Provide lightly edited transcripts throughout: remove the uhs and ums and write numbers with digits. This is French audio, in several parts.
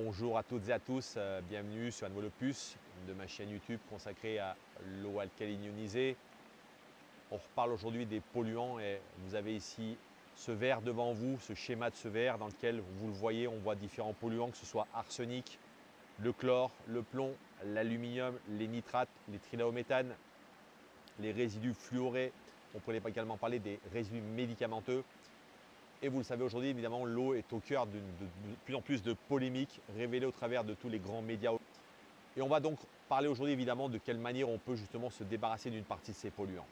Bonjour à toutes et à tous, bienvenue sur un nouvel opus de ma chaîne YouTube consacrée à l'eau alcaline ionisée. On reparle aujourd'hui des polluants et vous avez ici ce verre devant vous, ce schéma de ce verre dans lequel, vous le voyez, on voit différents polluants, que ce soit arsenic, le chlore, le plomb, l'aluminium, les nitrates, les trilaométhanes, les résidus fluorés. On pourrait également parler des résidus médicamenteux. Et vous le savez aujourd'hui, évidemment, l'eau est au cœur de plus en plus de polémiques révélées au travers de tous les grands médias. Et on va donc parler aujourd'hui évidemment de quelle manière on peut justement se débarrasser d'une partie de ces polluants.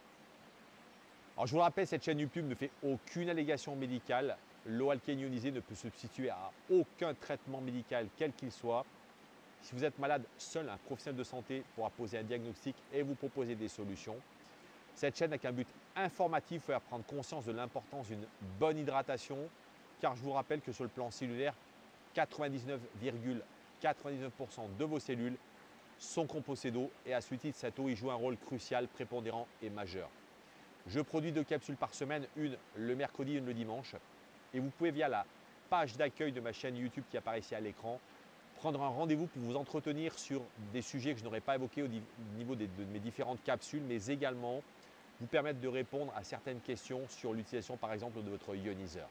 Alors je vous le rappelle, cette chaîne YouTube ne fait aucune allégation médicale. L'eau alcaline ionisée ne peut se substituer à aucun traitement médical, quel qu'il soit. Si vous êtes malade, seul un professionnel de santé pourra poser un diagnostic et vous proposer des solutions. Cette chaîne n'a qu'un but informatif, faire prendre conscience de l'importance d'une bonne hydratation, car je vous rappelle que sur le plan cellulaire, 99,99% de vos cellules sont composées d'eau et à ce titre, cette eau y joue un rôle crucial, prépondérant et majeur. Je produis 2 capsules par semaine, une le mercredi et une le dimanche. Et vous pouvez via la page d'accueil de ma chaîne YouTube qui apparaît ici à l'écran, prendre un rendez-vous pour vous entretenir sur des sujets que je n'aurais pas évoqués au niveau de mes différentes capsules, mais également vous permettre de répondre à certaines questions sur l'utilisation par exemple de votre ioniseur.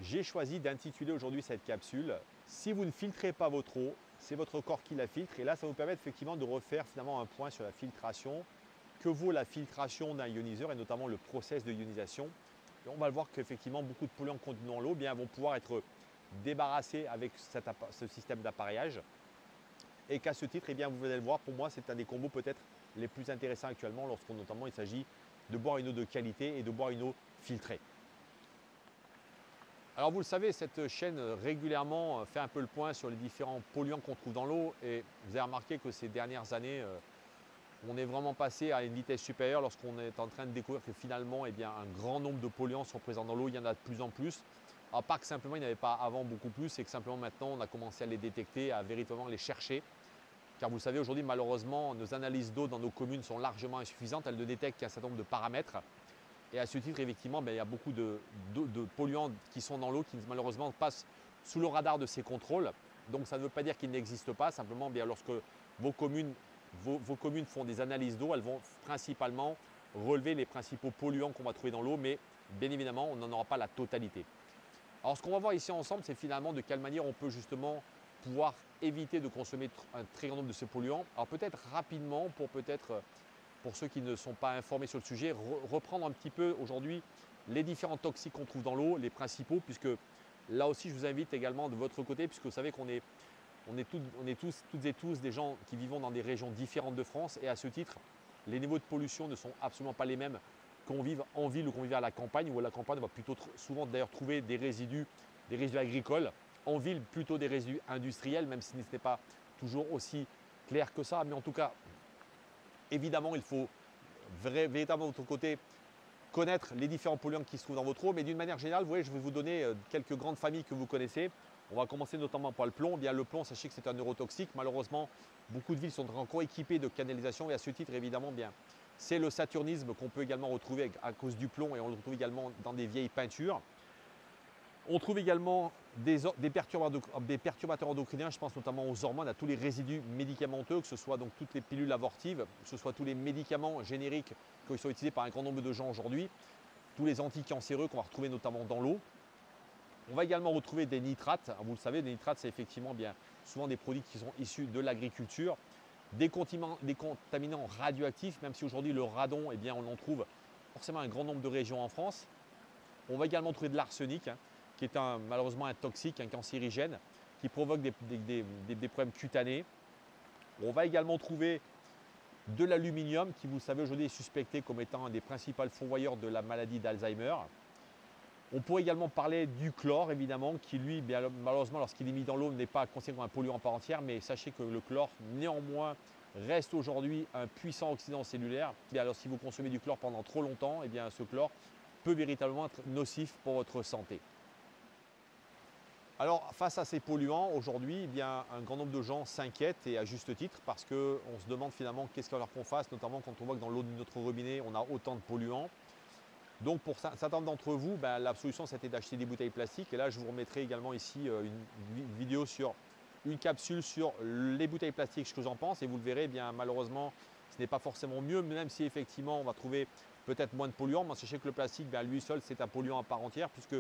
J'ai choisi d'intituler aujourd'hui cette capsule « Si vous ne filtrez pas votre eau, c'est votre corps qui la filtre » et là ça vous permet effectivement de refaire finalement un point sur la filtration. Que vaut la filtration d'un ioniseur et notamment le process de ionisation. Et on va le voir qu'effectivement beaucoup de polluants contenus dans l'eau vont pouvoir être débarrassés avec ce système d'appareillage. Et qu'à ce titre, vous allez le voir, pour moi c'est un des combos peut-être les plus intéressants actuellement lorsqu'on notamment il s'agit de boire une eau de qualité et de boire une eau filtrée. Alors vous le savez, cette chaîne régulièrement fait un peu le point sur les différents polluants qu'on trouve dans l'eau et vous avez remarqué que ces dernières années, on est vraiment passé à une vitesse supérieure lorsqu'on est en train de découvrir que finalement, un grand nombre de polluants sont présents dans l'eau, il y en a de plus en plus. À part que simplement, il n'y en avait pas avant beaucoup plus et que simplement maintenant, on a commencé à les détecter, à véritablement les chercher. Car vous le savez, aujourd'hui, malheureusement, nos analyses d'eau dans nos communes sont largement insuffisantes. Elles ne détectent qu'un certain nombre de paramètres. Et à ce titre, effectivement, il y a beaucoup de polluants qui sont dans l'eau qui malheureusement passent sous le radar de ces contrôles. Donc ça ne veut pas dire qu'ils n'existent pas. Simplement, lorsque vos communes font des analyses d'eau, elles vont principalement relever les principaux polluants qu'on va trouver dans l'eau, mais bien évidemment, on n'en aura pas la totalité. Alors ce qu'on va voir ici ensemble, c'est finalement de quelle manière on peut justement pouvoir éviter de consommer un très grand nombre de ces polluants. Alors peut-être rapidement, pour ceux qui ne sont pas informés sur le sujet, reprendre un petit peu aujourd'hui les différents toxiques qu'on trouve dans l'eau, les principaux, puisque là aussi je vous invite également de votre côté, puisque vous savez qu'on est toutes et tous des gens qui vivons dans des régions différentes de France et à ce titre, les niveaux de pollution ne sont absolument pas les mêmes qu'on vive en ville ou qu'on vive à la campagne, où à la campagne on va plutôt souvent d'ailleurs trouver des résidus agricoles. En ville, plutôt des résidus industriels, même si ce n'est pas toujours aussi clair que ça. Mais en tout cas, évidemment, il faut véritablement de votre côté connaître les différents polluants qui se trouvent dans votre eau. Mais d'une manière générale, vous voyez, je vais vous donner quelques grandes familles que vous connaissez. On va commencer notamment par le plomb. Le plomb, sachez que c'est un neurotoxique. Malheureusement, beaucoup de villes sont encore équipées de canalisations et à ce titre, évidemment, c'est le saturnisme qu'on peut également retrouver à cause du plomb et on le retrouve également dans des vieilles peintures. On trouve également des perturbateurs endocriniens, je pense notamment aux hormones, à tous les résidus médicamenteux, que ce soit donc toutes les pilules abortives, que ce soit tous les médicaments génériques qui sont utilisés par un grand nombre de gens aujourd'hui, tous les anticancéreux qu'on va retrouver notamment dans l'eau. On va également retrouver des nitrates. Vous le savez, les nitrates, c'est effectivement souvent des produits qui sont issus de l'agriculture, des contaminants radioactifs, même si aujourd'hui le radon, on en trouve forcément un grand nombre de régions en France. On va également trouver de l'arsenic, qui est malheureusement un toxique, un cancérigène, qui provoque des problèmes cutanés. On va également trouver de l'aluminium, qui vous le savez aujourd'hui est suspecté comme étant un des principaux fourvoyeurs de la maladie d'Alzheimer. On pourrait également parler du chlore, évidemment, qui lui, malheureusement, lorsqu'il est mis dans l'eau, n'est pas considéré comme un polluant à part entière, mais sachez que le chlore, néanmoins, reste aujourd'hui un puissant oxydant cellulaire. Alors, si vous consommez du chlore pendant trop longtemps, ce chlore peut véritablement être nocif pour votre santé. Alors, face à ces polluants, aujourd'hui, un grand nombre de gens s'inquiètent et à juste titre parce qu'on se demande finalement qu'est-ce qu'il va falloir qu'on fasse, notamment quand on voit que dans l'eau de notre robinet, on a autant de polluants. Donc pour certains d'entre vous, ben, la solution c'était d'acheter des bouteilles plastiques. Et là, je vous remettrai également ici une vidéo sur une capsule sur les bouteilles plastiques, ce que j'en pense. Et vous le verrez, eh bien, malheureusement, ce n'est pas forcément mieux, même si effectivement on va trouver peut-être moins de polluants. Moi, sachez que le plastique, ben, lui seul, c'est un polluant à part entière puisque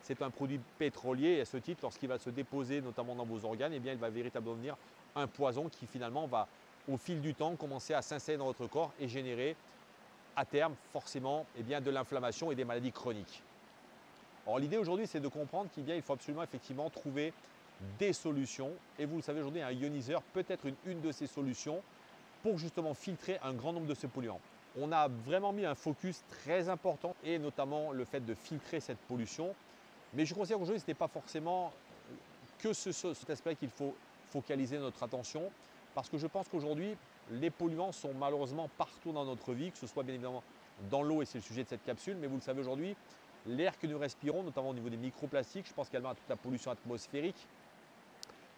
c'est un produit pétrolier. Et à ce titre, lorsqu'il va se déposer notamment dans vos organes, eh bien, il va véritablement devenir un poison qui finalement va, au fil du temps, commencer à s'installer dans votre corps et générer à terme forcément eh bien, de l'inflammation et des maladies chroniques. Alors l'idée aujourd'hui, c'est de comprendre qu'il faut absolument effectivement trouver des solutions. Et vous le savez aujourd'hui, un ioniseur peut être une de ces solutions pour justement filtrer un grand nombre de ces polluants. On a vraiment mis un focus très important et notamment le fait de filtrer cette pollution. Mais je considère qu'aujourd'hui, ce n'est pas forcément que cet aspect qu'il faut focaliser notre attention parce que je pense qu'aujourd'hui, les polluants sont malheureusement partout dans notre vie, que ce soit bien évidemment dans l'eau et c'est le sujet de cette capsule, mais vous le savez aujourd'hui, l'air que nous respirons, notamment au niveau des microplastiques, je pense également à toute la pollution atmosphérique,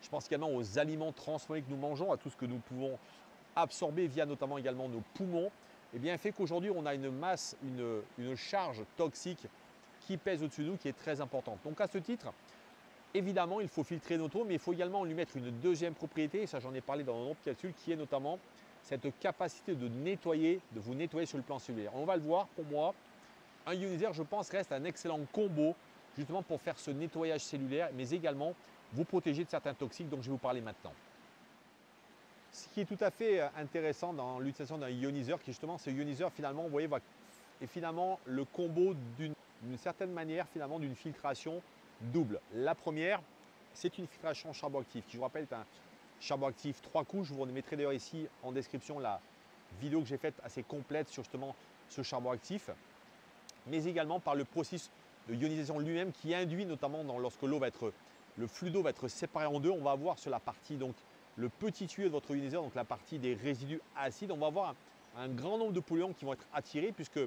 je pense également aux aliments transformés que nous mangeons, à tout ce que nous pouvons absorber via notamment également nos poumons, et bien fait qu'aujourd'hui on a une masse, une charge toxique qui pèse au-dessus de nous, qui est très importante. Donc à ce titre, évidemment, il faut filtrer notre eau, mais il faut également lui mettre une deuxième propriété, et ça j'en ai parlé dans une autre capsule, qui est notamment cette capacité de nettoyer, de vous nettoyer sur le plan cellulaire. On va le voir, pour moi, un ioniseur, je pense, reste un excellent combo justement pour faire ce nettoyage cellulaire, mais également vous protéger de certains toxiques dont je vais vous parler maintenant. Ce qui est tout à fait intéressant dans l'utilisation d'un ioniseur, qui justement, ce ioniseur finalement, vous voyez, est finalement le combo d'une certaine manière, finalement, d'une filtration double. La première, c'est une filtration charbon actif, qui je vous rappelle est un charbon actif 3 couches. Je vous mettrai d'ailleurs ici en description la vidéo que j'ai faite assez complète sur justement ce charbon actif, mais également par le processus de ionisation lui-même qui induit notamment lorsque le flux d'eau va être séparé en deux. On va avoir sur la partie, donc le petit tuyau de votre ioniseur, donc la partie des résidus acides, on va avoir un grand nombre de polluants qui vont être attirés puisque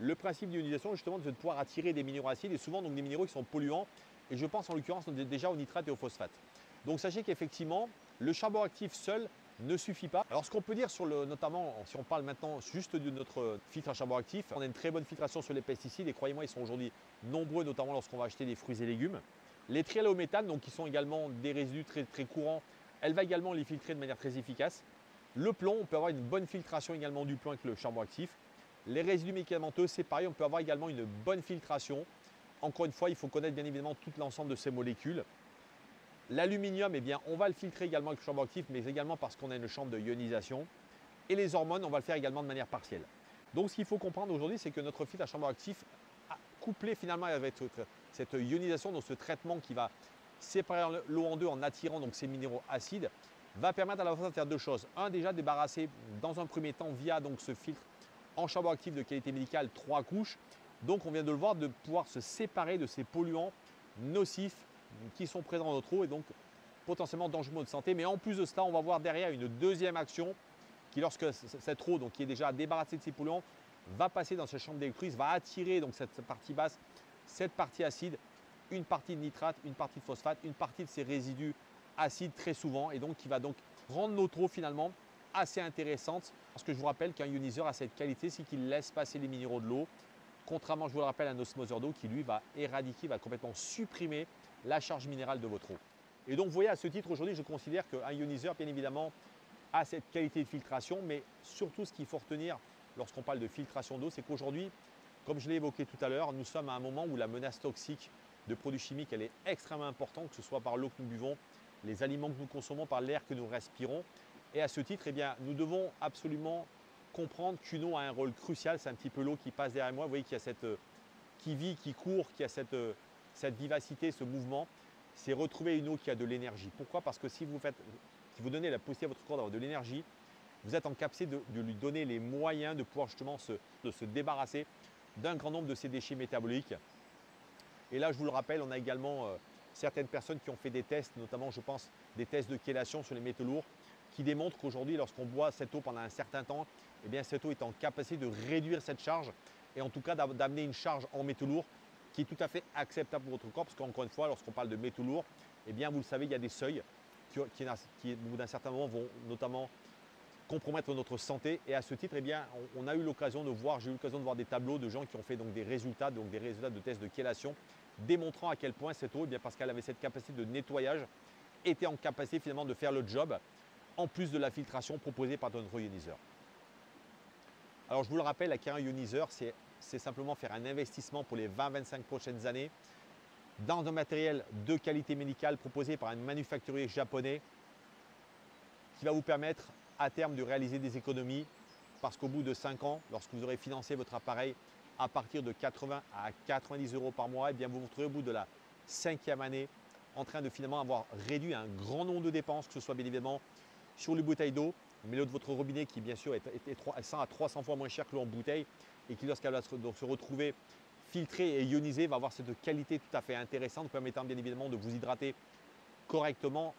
le principe d'ionisation justement c'est de pouvoir attirer des minéraux acides et souvent donc des minéraux qui sont polluants et je pense en l'occurrence déjà au nitrate et au phosphate. Donc sachez qu'effectivement le charbon actif seul ne suffit pas. Alors ce qu'on peut dire notamment si on parle maintenant juste de notre filtre à charbon actif, on a une très bonne filtration sur les pesticides et croyez-moi ils sont aujourd'hui nombreux notamment lorsqu'on va acheter des fruits et légumes. Les triels au méthane donc qui sont également des résidus très, très courants, elle va également les filtrer de manière très efficace. Le plomb, on peut avoir une bonne filtration également du plomb avec le charbon actif. Les résidus médicamenteux, c'est pareil, on peut avoir également une bonne filtration. Encore une fois, il faut connaître bien évidemment tout l'ensemble de ces molécules. L'aluminium, eh bien, on va le filtrer également avec le charbon actif, mais également parce qu'on a une chambre de ionisation. Et les hormones, on va le faire également de manière partielle. Donc, ce qu'il faut comprendre aujourd'hui, c'est que notre filtre à charbon actif, couplé finalement avec cette ionisation, donc ce traitement qui va séparer l'eau en deux en attirant donc ces minéraux acides, va permettre à la fois de faire deux choses. Un, déjà débarrasser dans un premier temps via donc ce filtre en charbon actif de qualité médicale 3 couches. Donc on vient de le voir, de pouvoir se séparer de ces polluants nocifs qui sont présents dans notre eau et donc potentiellement dangereux pour notre santé. Mais en plus de cela, on va voir derrière une deuxième action qui, lorsque cette eau donc, qui est déjà débarrassée de ces polluants, va passer dans cette chambre d'électrolyse, va attirer donc cette partie basse, cette partie acide, une partie de nitrate, une partie de phosphate, une partie de ces résidus acides très souvent et donc qui va donc rendre notre eau finalement assez intéressante. Parce que je vous rappelle qu'un ioniseur a cette qualité, c'est qu'il laisse passer les minéraux de l'eau, contrairement, je vous le rappelle, à un osmoseur d'eau qui lui va éradiquer, va complètement supprimer la charge minérale de votre eau. Et donc vous voyez à ce titre aujourd'hui, je considère qu'un ioniseur bien évidemment a cette qualité de filtration, mais surtout ce qu'il faut retenir lorsqu'on parle de filtration d'eau, c'est qu'aujourd'hui, comme je l'ai évoqué tout à l'heure, nous sommes à un moment où la menace toxique de produits chimiques, elle est extrêmement importante, que ce soit par l'eau que nous buvons, les aliments que nous consommons, par l'air que nous respirons. Et à ce titre, eh bien, nous devons absolument comprendre qu'une eau a un rôle crucial. C'est un petit peu l'eau qui passe derrière moi. Vous voyez qu'il y a qui vit, qui court, qui a cette vivacité, ce mouvement. C'est retrouver une eau qui a de l'énergie. Pourquoi? Parce que si vous donnez la possibilité à votre corps d'avoir de l'énergie, vous êtes en capacité de lui donner les moyens de pouvoir justement de se débarrasser d'un grand nombre de ces déchets métaboliques. Et là, je vous le rappelle, on a également certaines personnes qui ont fait des tests, notamment je pense des tests de chélation sur les métaux lourds, qui démontrent qu'aujourd'hui, lorsqu'on boit cette eau pendant un certain temps, eh bien, cette eau est en capacité de réduire cette charge et en tout cas d'amener une charge en métaux lourds qui est tout à fait acceptable pour votre corps. Parce qu'encore une fois, lorsqu'on parle de métaux lourds, eh bien, vous le savez, il y a des seuils qui au bout d'un certain moment, vont notamment compromettre notre santé. Et à ce titre, eh bien, on a eu l'occasion de voir, j'ai eu l'occasion de voir des tableaux de gens qui ont fait donc des résultats de tests de chélation, démontrant à quel point cette eau, eh bien, parce qu'elle avait cette capacité de nettoyage, était en capacité finalement de faire le job, en plus de la filtration proposée par notre ioniseur. Alors je vous le rappelle, acquérir un ioniseur, c'est simplement faire un investissement pour les 20-25 prochaines années dans un matériel de qualité médicale proposé par un manufacturier japonais qui va vous permettre à terme de réaliser des économies parce qu'au bout de 5 ans, lorsque vous aurez financé votre appareil à partir de 80 à 90 € par mois, eh bien vous vous retrouvez au bout de la 5e année en train de finalement avoir réduit un grand nombre de dépenses, que ce soit bien évidemment sur les bouteilles d'eau, mais l'eau de votre robinet qui bien sûr est 100 à 300 fois moins cher que l'eau en bouteille et qui lorsqu'elle va se retrouver filtrée et ionisée va avoir cette qualité tout à fait intéressante permettant bien évidemment de vous hydrater correctement.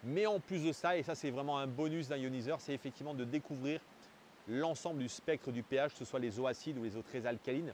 Mais en plus de ça, et ça c'est vraiment un bonus d'un ioniseur, c'est effectivement de découvrir l'ensemble du spectre du pH, que ce soit les eaux acides ou les eaux très alcalines,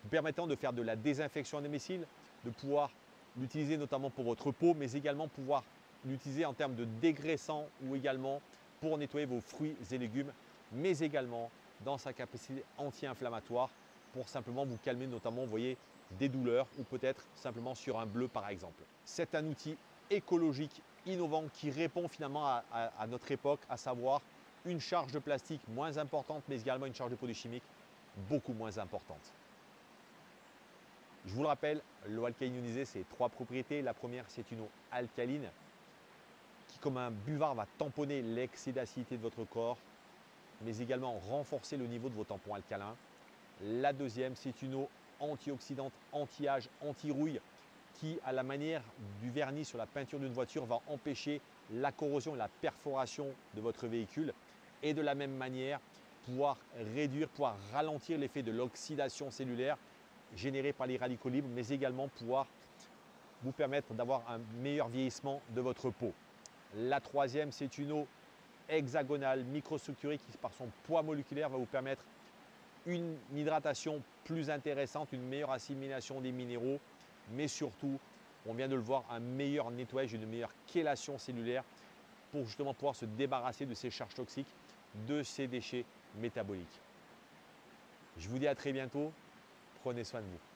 vous permettant de faire de la désinfection à domicile, de pouvoir l'utiliser notamment pour votre peau, mais également pouvoir l'utiliser en termes de dégraissant ou également pour nettoyer vos fruits et légumes, mais également dans sa capacité anti-inflammatoire pour simplement vous calmer notamment, vous voyez, des douleurs ou peut-être simplement sur un bleu par exemple. C'est un outil écologique, innovant qui répond finalement à notre époque, à savoir une charge de plastique moins importante, mais également une charge de produits chimiques beaucoup moins importante. Je vous le rappelle, l'eau alcaline ionisée, c'est 3 propriétés. La première, c'est une eau alcaline qui, comme un buvard, va tamponner l'excès d'acidité de votre corps, mais également renforcer le niveau de vos tampons alcalins. La deuxième, c'est une eau antioxydante, anti-âge, anti-rouille, qui, à la manière du vernis sur la peinture d'une voiture, va empêcher la corrosion et la perforation de votre véhicule. Et de la même manière, pouvoir réduire, pouvoir ralentir l'effet de l'oxydation cellulaire générée par les radicaux libres, mais également pouvoir vous permettre d'avoir un meilleur vieillissement de votre peau. La troisième, c'est une eau hexagonale, microstructurée, qui par son poids moléculaire va vous permettre une hydratation plus intéressante, une meilleure assimilation des minéraux, mais surtout, on vient de le voir, un meilleur nettoyage, une meilleure chélation cellulaire pour justement pouvoir se débarrasser de ces charges toxiques, de ces déchets métaboliques. Je vous dis à très bientôt, prenez soin de vous.